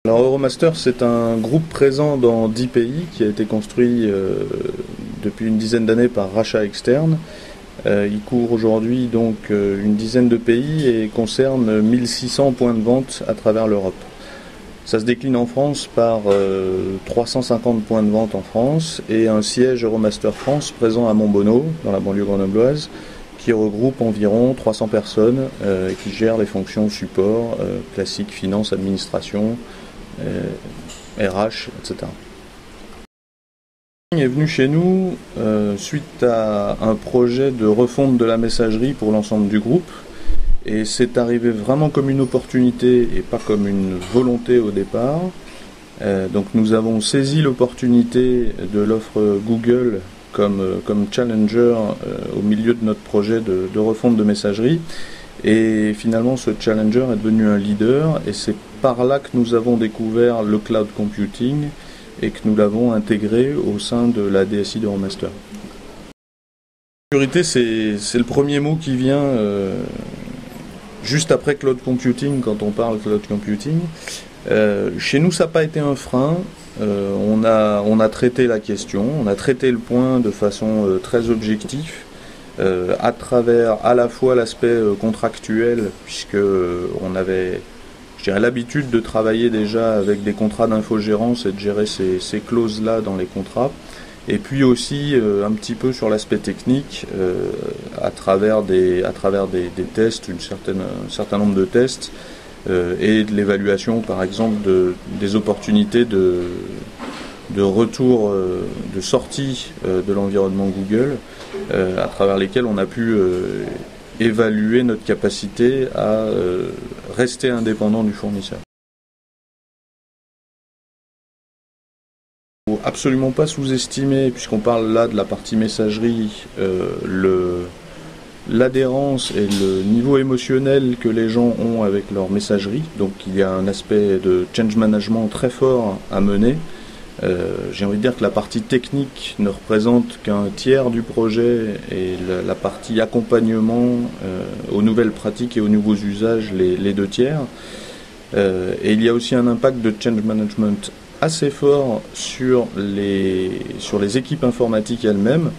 Alors Euromaster, c'est un groupe présent dans 10 pays qui a été construit depuis une dizaine d'années par rachat externe. Il couvre aujourd'hui donc une dizaine de pays et concerne 1600 points de vente à travers l'Europe. Ça se décline en France par 350 points de vente en France et un siège Euromaster France présent à Montbonneau, dans la banlieue grenobloise, qui regroupe environ 300 personnes et qui gère les fonctions support, classiques, finance, administration, RH, etc. Il est venu chez nous suite à un projet de refonte de la messagerie pour l'ensemble du groupe, et c'est arrivé vraiment comme une opportunité et pas comme une volonté au départ. Donc nous avons saisi l'opportunité de l'offre Google comme challenger au milieu de notre projet de refonte de messagerie. Et finalement, ce challenger est devenu un leader, et c'est par là que nous avons découvert le cloud computing et que nous l'avons intégré au sein de la DSI d'Euromaster. Sécurité, c'est le premier mot qui vient juste après cloud computing quand on parle cloud computing. Chez nous, ça n'a pas été un frein. On a traité la question, on a traité le point de façon très objective. À travers à la fois l'aspect contractuel, puisque on avait, je dirais, l'habitude de travailler déjà avec des contrats d'infogérance et de gérer ces clauses-là dans les contrats, et puis aussi un petit peu sur l'aspect technique, à travers des tests, un certain nombre de tests, et de l'évaluation par exemple des opportunités de retour, de sortie de l'environnement Google, à travers lesquels on a pu évaluer notre capacité à rester indépendant du fournisseur. Il ne faut absolument pas sous-estimer, puisqu'on parle là de la partie messagerie, l'adhérence et le niveau émotionnel que les gens ont avec leur messagerie. Donc il y a un aspect de change management très fort à mener. J'ai envie de dire que la partie technique ne représente qu'un tiers du projet, et la partie accompagnement aux nouvelles pratiques et aux nouveaux usages les deux tiers. Et il y a aussi un impact de change management assez fort sur les équipes informatiques elles-mêmes,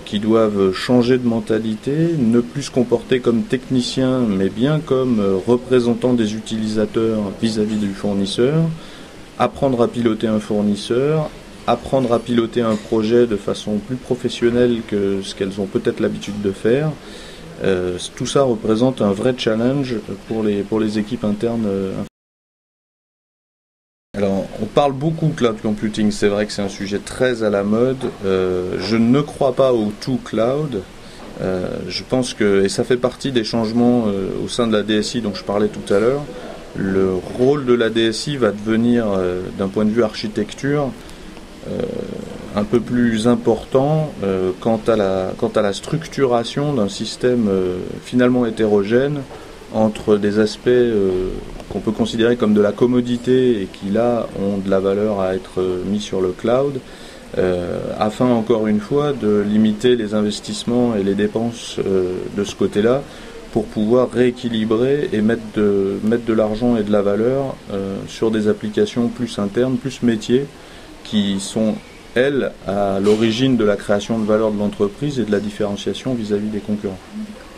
qui doivent changer de mentalité, ne plus se comporter comme techniciens mais bien comme représentants des utilisateurs vis-à-vis du fournisseur. Apprendre à piloter un fournisseur, apprendre à piloter un projet de façon plus professionnelle que ce qu'elles ont peut-être l'habitude de faire. Tout ça représente un vrai challenge pour les équipes internes. Alors, on parle beaucoup cloud computing, c'est vrai que c'est un sujet très à la mode. Je ne crois pas au tout cloud. Je pense que, et ça fait partie des changements au sein de la DSI dont je parlais tout à l'heure, le rôle de la DSI va devenir, d'un point de vue architecture, un peu plus important quant à la structuration d'un système finalement hétérogène entre des aspects qu'on peut considérer comme de la commodité et qui là ont de la valeur à être mis sur le cloud, afin encore une fois de limiter les investissements et les dépenses de ce côté-là, pour pouvoir rééquilibrer et mettre de l'argent et de la valeur sur des applications plus internes, plus métiers, qui sont, elles, à l'origine de la création de valeur de l'entreprise et de la différenciation vis-à-vis des concurrents.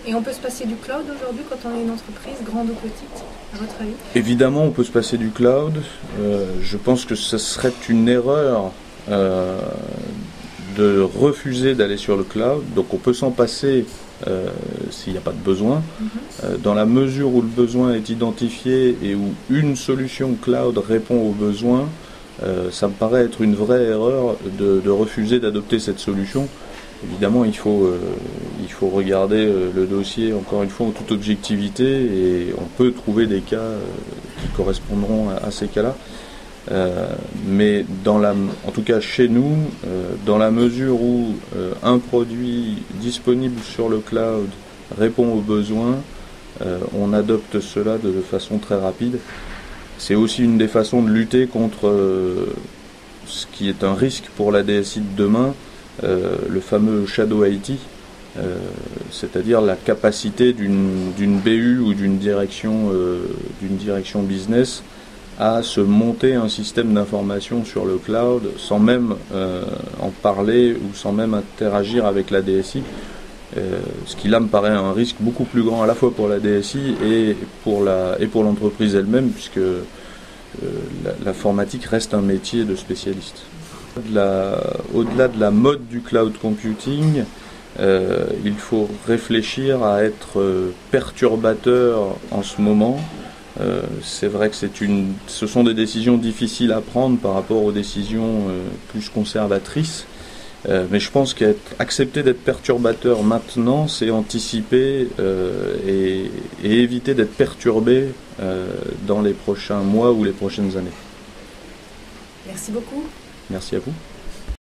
Et on peut se passer du cloud aujourd'hui quand on est une entreprise, grande ou petite, à votre avis? Évidemment, on peut se passer du cloud. Je pense que ce serait une erreur de refuser d'aller sur le cloud. Donc on peut s'en passer s'il n'y a pas de besoin. Dans la mesure où le besoin est identifié et où une solution cloud répond aux besoins, ça me paraît être une vraie erreur de refuser d'adopter cette solution. Évidemment, il faut regarder le dossier, encore une fois, en toute objectivité, et on peut trouver des cas qui correspondront à ces cas-là. Mais en tout cas chez nous, dans la mesure où un produit disponible sur le cloud répond aux besoins, on adopte cela de façon très rapide. C'est aussi une des façons de lutter contre ce qui est un risque pour la DSI de demain, le fameux shadow IT, c'est-à-dire la capacité d'une BU ou d'une direction business à se monter un système d'information sur le cloud sans même en parler ou sans même interagir avec la DSI. Ce qui là me paraît un risque beaucoup plus grand à la fois pour la DSI et pour l'entreprise elle-même, puisque l'informatique reste un métier de spécialiste. Au-delà de la mode du cloud computing, il faut réfléchir à être perturbateur en ce moment. C'est vrai que ce sont des décisions difficiles à prendre par rapport aux décisions plus conservatrices. Mais je pense qu'accepter d'être perturbateur maintenant, c'est anticiper et éviter d'être perturbé dans les prochains mois ou les prochaines années. Merci beaucoup. Merci à vous.